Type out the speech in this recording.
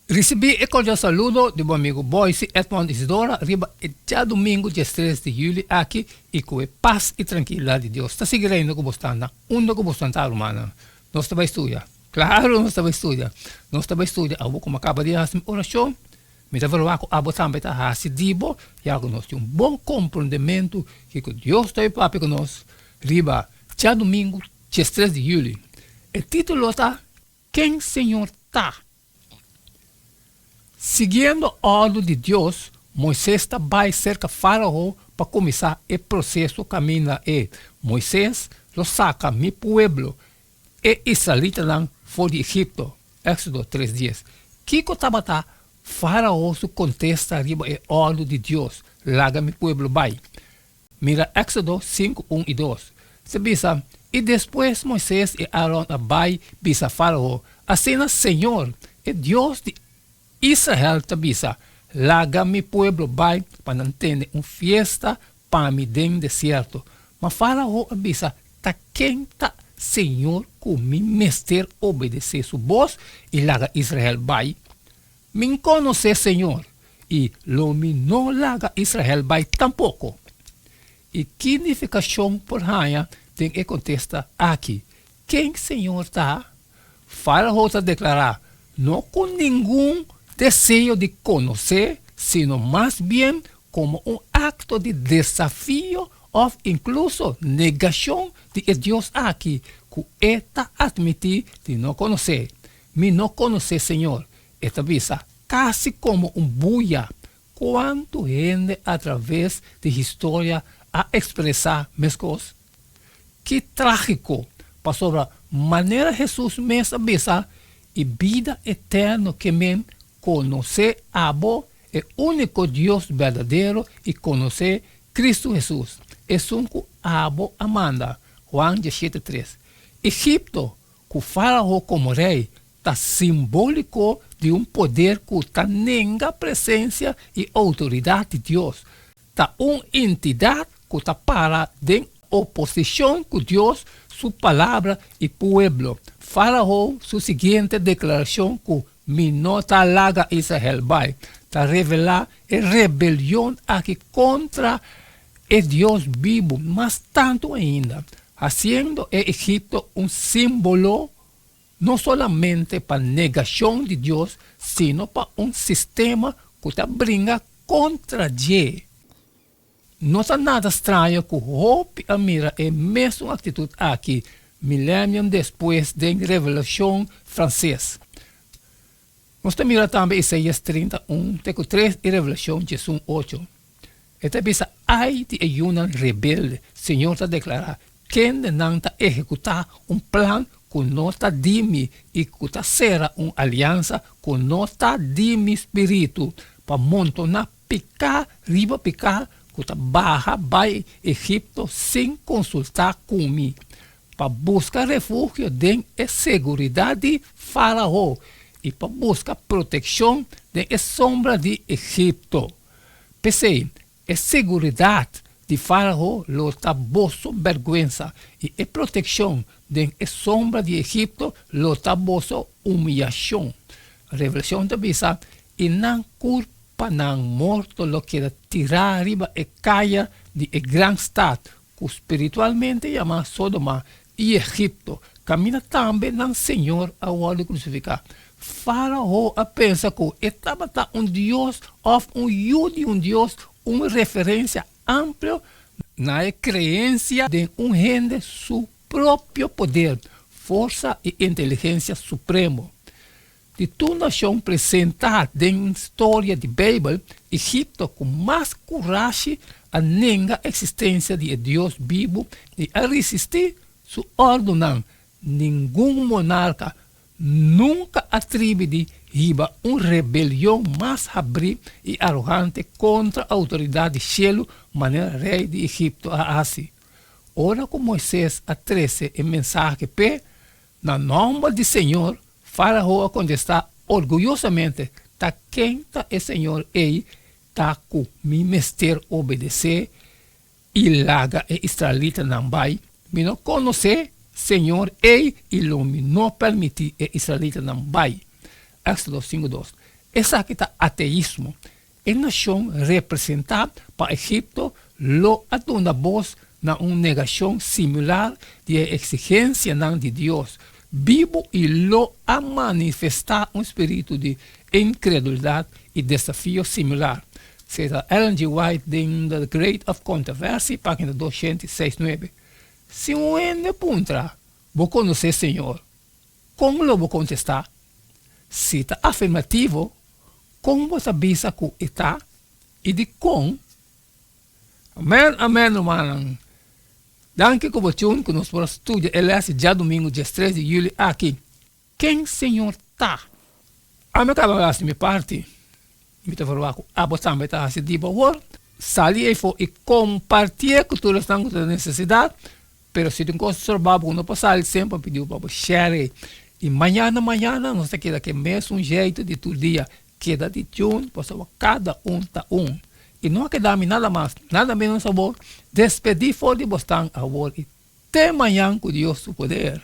Recebi e cordial saludo de meu amigo Boyce Edmond Isidora, arriba já domingo, dia 3 de julho, aqui, e com a paz e tranquilidade de Deus. Está seguindo com você, onde com você está, romana. Nós estamos estudando. Claro, nós estamos estudando. Nós estamos estudando. Eu vou como acaba de fazer oração. Me dá vergonha que eu também está fazendo dibo, e algo nós temos bom compreendimento que Deus está aí para nós. Arriba, já domingo, dia 3 de julho. O título está, Quem Senhor está? Seguindo a ordem de Deus, Moisés vai cerca de Faraó para começar o processo caminho e Moisés lo saca mi pueblo e israelita fora de Egipto. Éxodo 3:10. Kiko tabata Faraó su contesta arriba a ordem de Deus. Laga mi pueblo vai. Mira Éxodo 5:1 e 2. Se bisa, e depois Moisés e Aaron vai bisa Faraó. Assim, Senhor, é Deus de Israel tabisa, laga mi pueblo vai para entender uma fiesta para mi den deserto. Mas Faraó avisa, ta quem ta Senhor com mi mester obedecer su voz e laga Israel vai. Min conoce Senhor e lo mi no laga Israel vai tampouco. E que significação por raia tem que contesta aqui. Quem Senhor tá? Faraó está declarar, não com nenhum desejo de conhecer, sino mais bem como um acto de desafio ou incluso negação de Deus aqui, que está admitir de não conhecer. Me não conhecer, Senhor, esta visa quase como um buia, quanto gente através de história a expressar minhas coisas. Que trágico, para sobre a maneira Jesus mesmo avisa e vida eterna que men conhecer Abo, o único Deus verdadeiro, e conhecer Cristo Jesus. É um que Abo amanda. Juan 17:3. Egipto, que Faraó como rei, está simbólico de um poder que está nega a presença e autoridade de Deus. Está uma entidade que está para de oposição com Deus, sua palavra e pueblo. Faraó, sua seguinte declaração que minota laga Israel vai, está revelar a rebelião aqui contra o Deus vivo, mas tanto ainda, fazendo o Egipto um símbolo não somente para negação de Deus, sino para um sistema que está brinca contra Deus. Não é nada estranho que Hope mira a mesma atitude aqui, milênio depois da Revelação Francesa. Nós miramos também Isaías 31, 3 e Revelação 8. Esta visa, ai de ayunan rebelde, Senhor está declarar, quem não está executar um plano que não está dimi e que está será uma aliança que não está dimi espírito, para montonar picar, riba picar, que está barra, vai Egipto sem consultar comigo, para buscar refúgio dentro da segurança de Faraó, e para buscar proteção da sombra de Egipto. Pensei, a segurança de Faraó lo está bosso vergonha e a proteção da sombra de Egipto lo está bosso humilhação. A revelação da bisa, e não culpa não morto lo que tirar arriba e caia de grande estado, que espiritualmente chama Sodoma e Egipto, caminha também não Senhor ao olho crucificado. Faraó pensa que estava um Deus ou um jude, um Deus, uma referência ampla na crença de um rende seu próprio poder, força e inteligência supremo. De toda nação presentada na história da Bíblia, Egipto com mais coragem a negar a existência de Deus vivo e a resistir sua ordem. Nenhum monarca nunca atribuiu riba uma rebelião mais abril e arrogante contra a autoridade de cielo, maneira rei de Egipto a assim. Ora com Moisés a 13 a mensagem P, na nome do Senhor, Faraó a contestar orgulhosamente, tá quem tá o Senhor ei, tá com mi mester obedecer, e laga e israelita não vai, me não conhecer, Senhor ei, e lo me não permitir e israelita não vai. Éxodo 5:2. Esa que está ateísmo. En nación representada para Egipto, lo ha una voz na una negación similar de exigencia de Dios. Vivo y lo ha manifestado un espíritu de incredulidad y desafío similar. Será Ellen G. White en The Great of Controversy, página 269. Si un punta, vos conoces Señor, ¿cómo lo vos contestar? Si está afirmativo, ¿cómo vos avisa que está? Y de con, amén, hermano. Danke por tun que nos podemos estudiar el ya domingo, dia 3 de julho, aqui. Quem Senhor está? A minha acaba de minha parte. Me está falando, você também está assim, tipo, salir e compartilhar com todos os que têm necessidade, pero se tem coisas sorbadas, não pode sair sempre, pedir para share. E manhã, não sei que mesmo jeito de todo dia, queda de tune, cada tá E não queda nada mais, nada menos sabor, despedir fora de bostão a e até amanhã com Deus o poder.